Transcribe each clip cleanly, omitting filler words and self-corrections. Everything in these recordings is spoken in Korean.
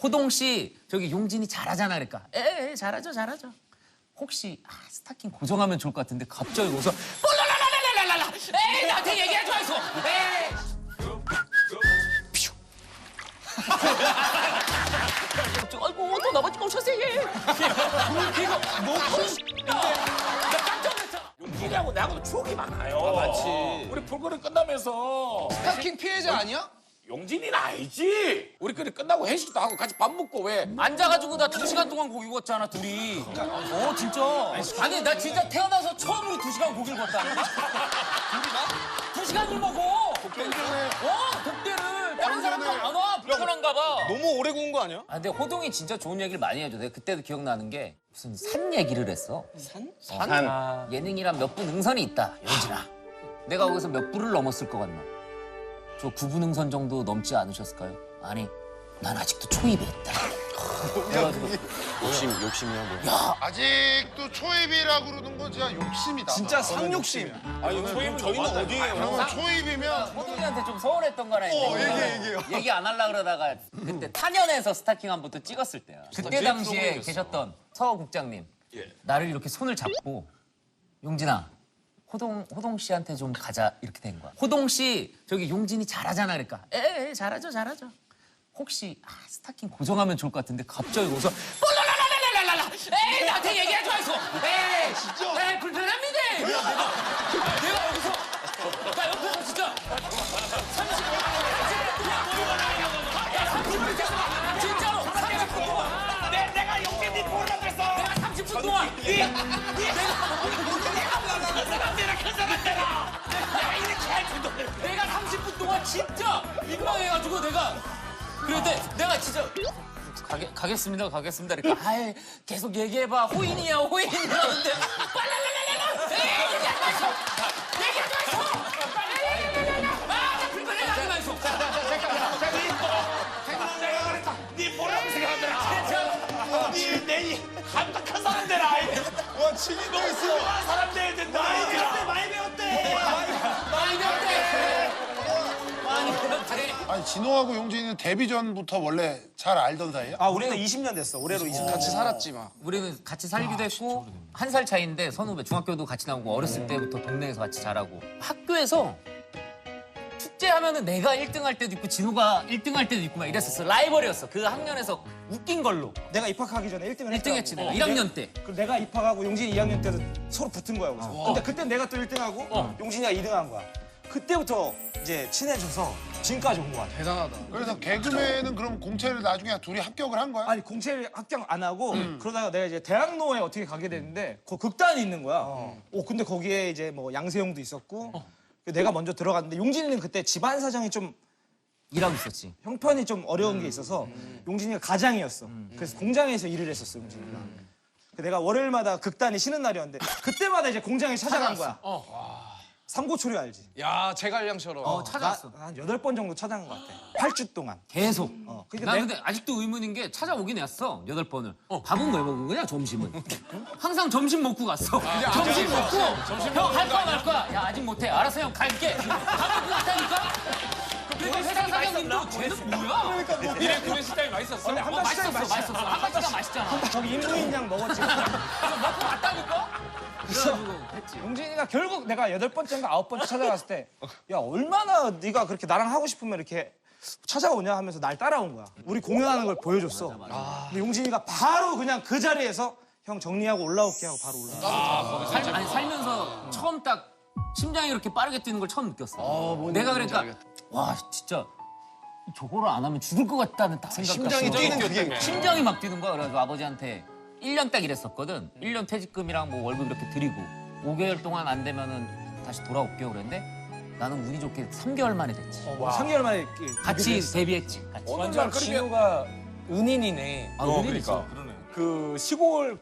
호동 씨 저기 용진이 잘하잖아 그러니까 잘하죠. 혹시 스타킹 고정하면 좋을 것 같은데 갑자기 웃어. 랄랄랄랄랄랄라. 에이 나한테 얘기하지 마이소. 에이. 아이고 또 나머지 오셨어요. 이거 뭐 나 깜짝 놀랐어. 용진이하고 나하고도 추억이 많아요. 많지. 우리 볼거리 끝나면서 스타킹 피해자 아니야? 용진이는 알지. 우리끼리 끝나고 회식도 하고 같이 밥 먹고 왜? 앉아가지고 나 2시간 동안 고기 구웠잖아 둘이. 진짜. 아니 나 진짜 태어나서 처음으로 2시간 고기를 구웠다니까. 둘이나? 2시간을 먹어. 독대를. 다른 사람들 안 와. 불편한가 봐. 너무 오래 구운 거 아니야? 근데 호동이 진짜 좋은 얘기를 많이 해줘. 내가 그때도 기억나는 게 무슨 산 얘기를 했어. 산? 예능이란 몇 분 응선이 있다. 용진아. 내가 거기서 몇 분을 넘었을 것 같나? 저 9분 응선 정도 넘지 않으셨을까요? 아니, 난 아직도 초입에 있다. 그래가지고 욕심이야 뭐. 아직도 초입이라고 그러는 건 진짜 욕심이다. 진짜 상욕심. 아니 저희는 어디예요? 그러면 초입이면 호동이한테 좀 서운했던 거나 얘기해요. 얘기 안 하려고 그러다가 그때 탄현에서 스타킹 한 번 또 찍었을 때야. 그때 당시에 계셨던 서 국장님. 나를 이렇게 손을 잡고 용진아. 호동 씨한테 좀 가자 이렇게 된 거야. 호동 씨 저기 용진이 잘하잖아 그러니까 잘하죠. 혹시 스타킹 고정하면 좋을 것 같은데 갑자기 웃어. 랄랄랄랄랄라. 에이 나한테 얘기하지 마이소. 에이 진짜. 에이 불편합니다. 내가 여기서 나 옆에서 진짜 30분 진짜로 30분 동안 내가 용진이 보려고 했어. 내가 30분 동안 내가 30분 동안 진짜 민망해가지고 내가 그런데 내가 진짜 가겠습니다 그러니까 아이 계속 얘기해봐 호인이야 근데 얘기하지 마이소 내가 그랬다. 네 뭐라고 생각하더라. 네 한박한 사람들 아이. 와 치기 너무 훌륭한 사람 돼야 된다. 많이 배웠대. 아니 진호하고 용진이는 데뷔 전부터 원래 잘 알던 사이야? 아, 우리는 20년 됐어. 올해로 20년. 같이 살았지 막. 우리는 같이 살기도 했고 한 살 차이인데 선후배 중학교도 같이 나오고 어렸을 때부터 동네에서 같이 자라고 학교에서 축제하면은 내가 1등 할 때도 있고 진호가 1등 할 때도 있고 막 이랬었어. 라이벌이었어. 그 학년에서 웃긴 걸로 내가 입학하기 전에 1등을 1등 했지 내가 1학년 때. 그럼 내가 입학하고 용진이 2학년 때도 서로 붙은 거야. 여기서. 근데 그때 내가 또 1등하고 용진이가 2등한 거야. 그때부터 이제 친해져서 지금까지 온 거야. 대단하다. 그래서 개그맨은 그럼 공채를 나중에 둘이 합격을 한 거야? 아니 공채를 합격 안 하고 그러다가 내가 이제 대학로에 어떻게 가게 됐는데 그 극단이 있는 거야. 근데 거기에 이제 뭐 양세형도 있었고 내가 먼저 들어갔는데 용진이는 그때 집안 사정이 좀 일하고 있었지. 형편이 좀 어려운 게 있어서 용진이가 가장이었어. 그래서 공장에서 일을 했었어 용진이가. 내가 월요일마다 극단이 쉬는 날이었는데 그때마다 이제 공장에 찾아간 거야. 삼고초려 알지? 야 제갈량처럼. 찾아왔어. 한 8번 정도 찾아간 것 같아. 8주 동안. 계속. 그러니까 나 근데 아직도 의문인 게 찾아오긴 했어. 8번을. 밥은 왜 먹은 거냐 점심은? 항상 점심 먹고 갔어. 점심 먹고 형 할 거야 말 거야. 야 아직 못해. 알았어 형 갈게. 밥 먹고 갔다니까. 그리고 회사 사장님도 쟤는 뭐야? 니네 구내 식당이 맛있었어? 맛있었어. 한가지가 맛있잖아. 저기 인부인양 먹었지. 먹고 갔다니까. 그래가지고 했지. 용진이가 결국 내가 8번째인가 9번째 찾아갔을 때 야 얼마나 네가 그렇게 나랑 하고 싶으면 이렇게 찾아오냐 하면서 날 따라온 거야. 우리 공연하는 걸 보여줬어. 근데 용진이가 바로 그냥 그 자리에서 형 정리하고 올라올게 하고 바로 올라왔어. 살면서 처음 딱 심장이 그렇게 빠르게 뛰는 걸 처음 느꼈어. 내가 그러니까 와 진짜 저거를 안 하면 죽을 것 같다는 딱 생각이 심장이 뛰는 그게. 심장이 막 뛰는 거야. 그래서 아버지한테 1년 딱 일했었거든. 1년 퇴직금이랑 뭐 월급 이렇게 드리고 5개월 동안 안 되면은 다시 돌아올게요 그랬는데 나는 운이 좋게 3개월 만에 됐지. 3개월 만에 같이 데뷔했지. 같이. 완전 진호가 은인이네. 그러니까. 그 시골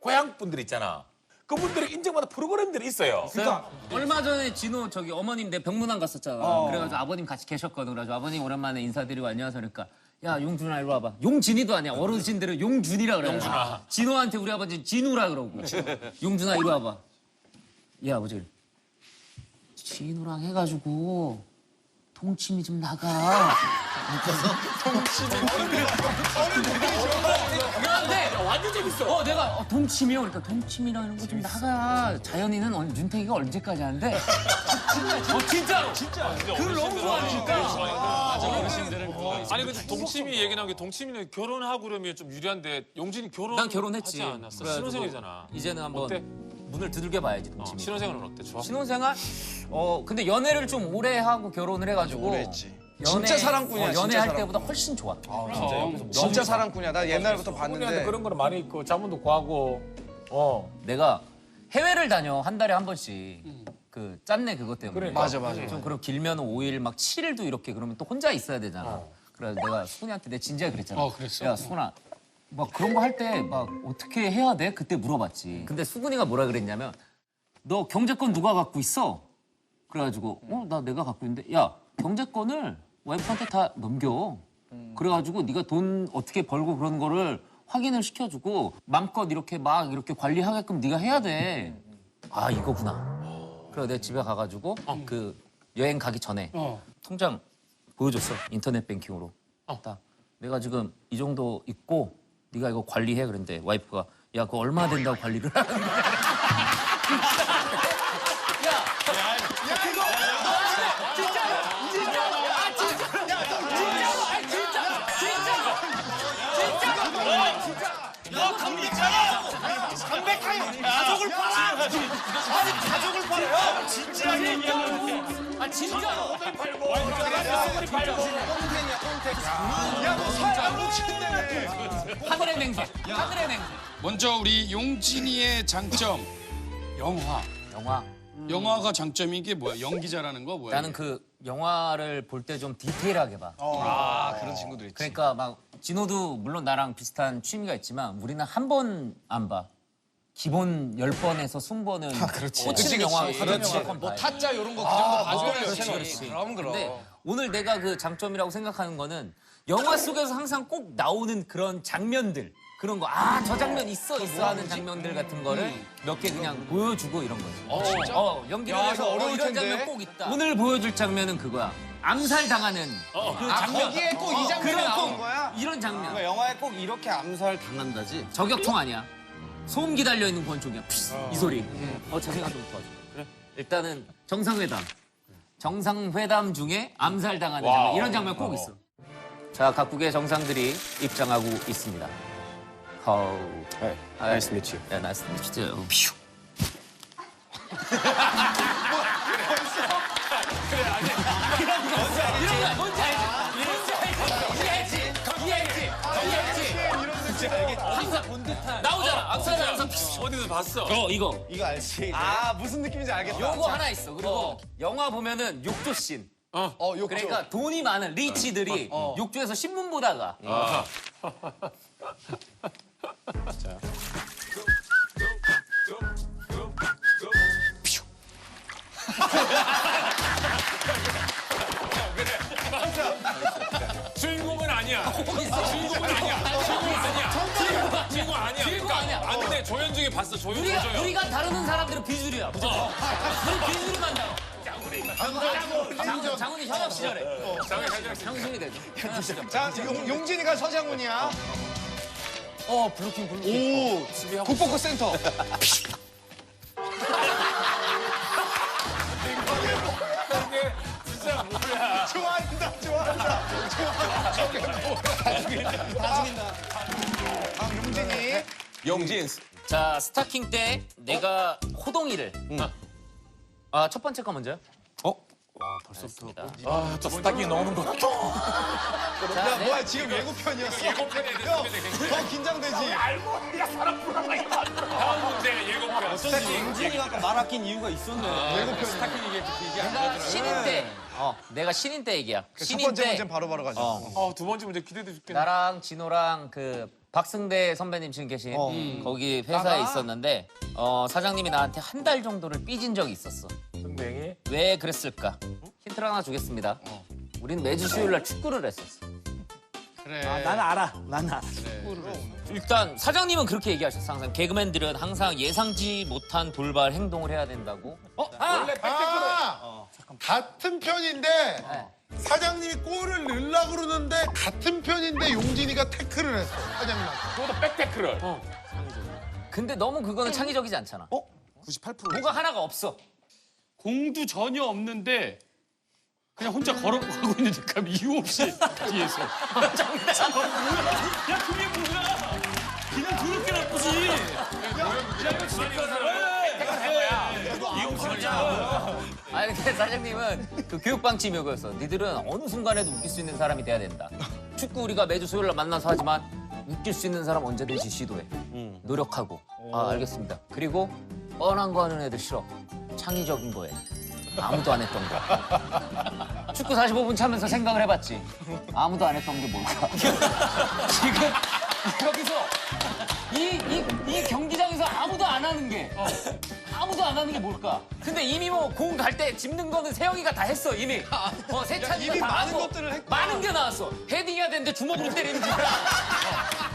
고향 분들 있잖아. 그분들의 인정받는 프로그램들이 있어요. 그러니까 얼마 전에 진호 저기 어머님 내 병문안 갔었잖아. 그래가지고 아버님 같이 계셨거든. 그래가지고 아버님 오랜만에 인사드리고 안녕하세요. 그러니까 야 용준아 이리 와봐. 용진이도 아니야. 어르신들은 용준이라 그래. 용준아. 진호한테 우리 아버지 진우라 그러고. 용준아 이리 와봐. 예 아버지. 진우랑 해가지고 동치미 좀 나가. 있어. 내가 동치미요. 그러니까 동치미라는 거 좀 나가. 자연이는 윤택이가 언제까지 하는데? 진짜로. 그걸 너무 좋아하니까. 아니 근데 동치미 얘기 나온 게 동치미는 결혼하고 그러면 좀 유리한데 용진이 결혼 난 결혼했지. 하지 않았어? 그래가지고 신혼생이잖아. 이제는 한번 어때? 문을 두들겨 봐야지 동치미. 신혼생활은 어때? 좋아? 신혼생활? 근데 연애를 좀 오래 하고 결혼을 해가지고. 오래 했지. 진짜 사랑꾼이야, 진짜 연애할 사랑꾼. 때보다 훨씬 좋아. 진짜 사랑꾼이야. 나 옛날부터 우리한테 봤는데. 그런 거는 많이 있고 자문도 구하고. 내가 해외를 다녀 한 달에 한 번씩. 그 짠내 그것 때문에. 그러니까. 맞아, 맞아. 좀 그럼 길면 5일 막 7일도 이렇게 그러면 또 혼자 있어야 되잖아. 그래서 내가 수근이한테 내 진지하게 그랬잖아. 그랬어? 야 수근아, 막 그런 거 할 때 막 어떻게 해야 돼? 그때 물어봤지. 근데 수근이가 뭐라 그랬냐면 너 경제권 누가 갖고 있어? 그래가지고 내가 갖고 있는데 야 경제권을 와이프한테 다 넘겨. 그래가지고 네가 돈 어떻게 벌고 그런 거를 확인을 시켜주고 맘껏 이렇게 막 이렇게 관리하게끔 네가 해야 돼. 아 이거구나. 그래서 내가 집에 가가지고 그 여행 가기 전에 통장 보여줬어. 인터넷 뱅킹으로. 딱 내가 지금 이 정도 있고 네가 이거 관리해 그랬는데 와이프가 야 그거 얼마 된다고 관리를 하는 거야. 아 진짜로. 하늘의 맹세. 하늘의 맹세. 먼저 우리 용진이의 장점 영화. 영화. 영화가 장점인 게 뭐야? 연기 잘하는 거 뭐야? 나는 그 영화를 볼 때 좀 디테일하게 봐. 그런 친구들 있지. 그러니까 막 진호도 물론 나랑 비슷한 취미가 있지만 우리는 한 번 안 봐. 기본 10번에서 20번은 꽂히는 영화 그렇지. 뭐 타짜 이런 거 그 정도 봐줘야지. 그렇지. 그럼. 근데 오늘 내가 그 장점이라고 생각하는 거는 영화 속에서 항상 꼭 나오는 그런 장면들. 그런 거, 저 장면 있어 하는 장면들 같은 거를 몇 개 그냥 보여주고 이런 거지. 진짜? 연기를 야, 해서 이거 어려울 이런 텐데. 장면 꼭 있다. 오늘 보여줄 장면은 그거야. 암살 당하는 그 장면. 거기에 꼭 이 장면이 그런 나오는 꼭 거야? 이런 장면. 영화에 꼭 이렇게 암살 당한다지? 저격총 아니야. 소음기 달려있는 권총이야. 이 소리. 자세가 좀 도와줘. 그래. 일단은 정상회담. 정상회담 중에 암살 당하는 장면. 이런 장면 꼭 있어. 자, 각국의 정상들이 입장하고 있습니다. Nice to meet you. 야, 나이스 미치죠. 퓨. 뭔지 알지? 이해했지? 항상 본 듯한. 나오잖아. 암살자 항상 어디서 봤어? 이거. 이거 알지? 무슨 느낌인지 알겠다. 요거 하나 있어. 그리고 영화 보면은 욕조 씬. 욕조. 그러니까 돈이 많은 리치들이 욕조에서 신문 보다가 주인공은 아니야. 주인공은 아니야. 주인공 아니야. 주인공 아니야. 아 근데 조연중에 봤어. 조연. 우리가 다루는 사람들은 비주류야. 무조건. 우리 비주류만 나와. 장훈이 현역 시절에. 형순이 되죠. 현역 시절. 자, 용진이가 서장훈이야. 블루킹. 오, 국보급 센터. 진짜 뭐야? 좋아한다, 좋아한다. 다 죽인다. 용진이. 용진. 자, 스타킹 때 내가 호동이를. 첫 번째 거 먼저요? 벌써부터. 또 스타킹 나오는 거. 야, 뭐야, 지금 예고편이었어. 더 긴장되지. 다음 문제 예고편. 용진이가 아까 말 아낀 이유가 있었네. 예고편이. 내가 신인 때. 내가 신인 때 얘기야. 첫 신인 번째 때 문제는 바로바로 가자. 두 번째 문제 기대돼 죽겠네. 나랑 진호랑 그 박승대 선배님 지금 계신 거기 회사에 있었는데 사장님이 나한테 한 달 정도를 삐진 적이 있었어. 선배이. 왜 그랬을까? 힌트를 하나 주겠습니다. 우리는 매주 수요일 날 축구를 했었어. 그래. 나는 알아. 일단 사장님은 그렇게 얘기하셨어. 항상 개그맨들은 항상 예상치 못한 돌발 행동을 해야 된다고. 같은 편인데 사장님이 골을 넣으려고 그러는데 같은 편인데 용진이가 태클을 했어 사장님한테. 그것도 백태클을. 근데 너무 그거는 창의적이지 않잖아. 98%. 뭐가 하나가 없어. 공도 전혀 없는데 그냥 혼자 걸어가고 있는데 감 이유 없이 뒤에서. 야 그게 뭐야? 그냥 그렇게 나쁘지. 아니 근데 사장님은 그 교육방침이 그였어. 니들은 어느 순간에도 웃길 수 있는 사람이 돼야 된다. 축구 우리가 매주 수요일 날 만나서 하지만 웃길 수 있는 사람 언제든지 시도해. 노력하고. 아 알겠습니다. 그리고 뻔한 거 하는 애들 싫어. 창의적인 거에. 아무도 안 했던 거. 축구 45분 차면서 생각을 해봤지. 아무도 안 했던 게 뭘까? 지금 여기서 이 경기장에서 아무도 안 하는 게 아무도 안 하는 게 뭘까? 근데 이미 뭐 공 갈 때 짚는 거는 세영이가 다 했어 이미. 세찬이가 이미 다 많은 하고 것들을 했고. 많은 게 나왔어. 헤딩해야 되는데 주먹으로 때리는 거.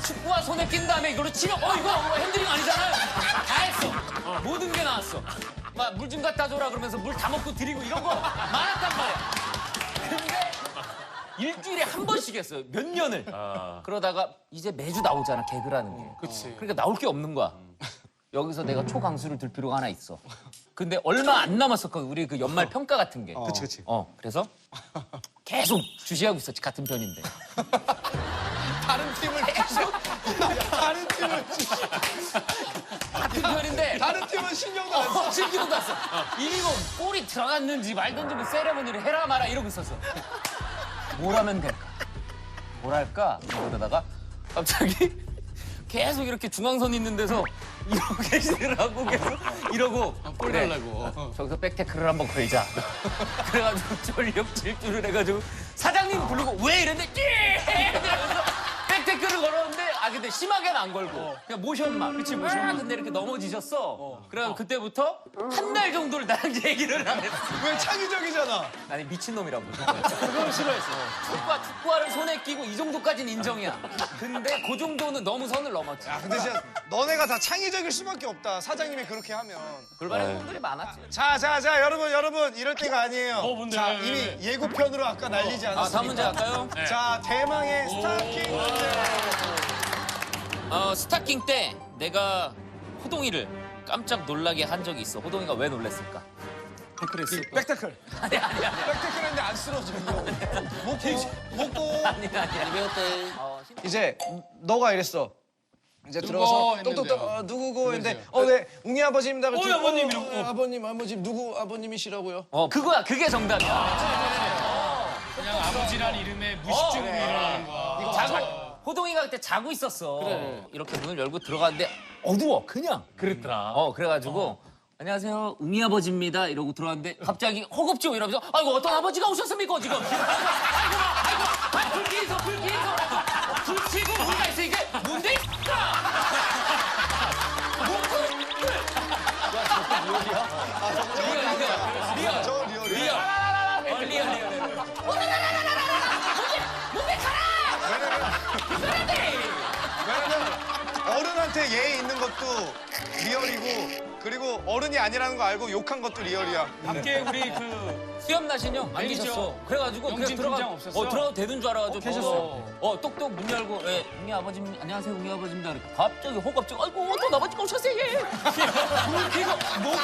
축구와 손에 낀 다음에 이걸로 치면 이거 핸들링 아니잖아요. 다 했어. 모든 게 나왔어. 막 물 좀 갖다 줘라 그러면서 물 다 먹고 드리고 이런 거 많았단 말이야. 근데 일주일에 한 번씩 했어요. 몇 년을. 그러다가 이제 매주 나오잖아, 개그라는 게. 그러니까 나올 게 없는 거야. 여기서 내가 초강수를 들 필요가 하나 있어. 근데 얼마 안 남았었거든, 우리 그 연말 평가 같은 게. 그치. 그래서 계속 주시하고 있었지, 같은 편인데. 다른 팀을 다른 팀을 같은 편인데. 다른 팀은 신경도 안 써. 신경도 안 써. 이미 뭐 골이 들어갔는지 말든지 뭐 세레머니를 해라 마라 이러고 있었어. 뭘 하면 될까? 뭘 할까? 그러다가 갑자기 계속 이렇게 중앙선 있는 데서 이렇게 시라고 계속 이러고 골 그래, 달라고. 저기서 백태클을 한번 걸자. 그래가지고 전력 질주를 해가지고 사장님 부르고 왜 이랬는데 이러면서 백태클을 걸었는데 근데 심하게는 안 걸고 그냥 모션만. 그치 모션만. 근데 이렇게 넘어지셨어. 그래서 그때부터 한 달 정도를 나랑 얘기를 안 했어. 왜 창의적이잖아. 아니 미친놈이라고. 그걸 싫어했어. 축구화를 손에 끼고 이 정도까지는 인정이야. 근데 그 정도는 너무 선을 넘었지. 근데 진짜 너네가 다 창의적일 수밖에 없다. 사장님이 그렇게 하면. 돌발의 놈들이 많았지. 자, 여러분 이럴 때가 아니에요. 뭔데? 자, 이미 예고편으로 아까 날리지 않았습니까? 다음 문제 할까요? 자, 대망의 스타킹 문제. 스타킹 때 내가 호동이를 깜짝 놀라게 한 적이 있어. 호동이가 왜 놀랬을까? 백태클. 아니야. 백태클 했는데 안 쓰러져. 먹고. 아니야. 이제 너가 이랬어. 이제 누구 들어서 했는데요? 똑똑똑 누구고 했는데 네 웅이 아버지입니다. 그랬더니 아버님이라고. 아버님 누구 아버님이시라고요? 그거야. 그게 정답이야. 그냥 아버지란 이름에 무의식적으로 일어나는 거야. 호동이가 그때 자고 있었어. 이렇게 문을 열고 들어갔는데 어두워. 그냥. 그랬더라. 그래가지고 안녕하세요. 웅이 아버지입니다. 이러고 들어왔는데 갑자기 허겁지겁 이러면서 아이고 어떤 아버지가 오셨습니까 지금. 아이고 불 켜서 불 켜고 우리가 있어 이게 뭔데? 리얼. 저 리얼이야. 리얼. 왜냐면 어른한테 예의 있는 것도 리얼이고 그리고 어른이 아니라는 거 알고 욕한 것도 리얼이야. 밖에 우리 그 수염 나신 형 안 매니저. 계셨어. 그래가지고 그냥 영진 들어가. 팀장 없었어? 들어가도 되는 줄 알아가지고. 계셨어. 똑똑 문 열고 웅이 아버님 안녕하세요 웅이 아버지입니다. 그러니까 갑자기 호갑지고 아이고 어떤 아버지가 오셨어요. 예. 불 켜고 뭐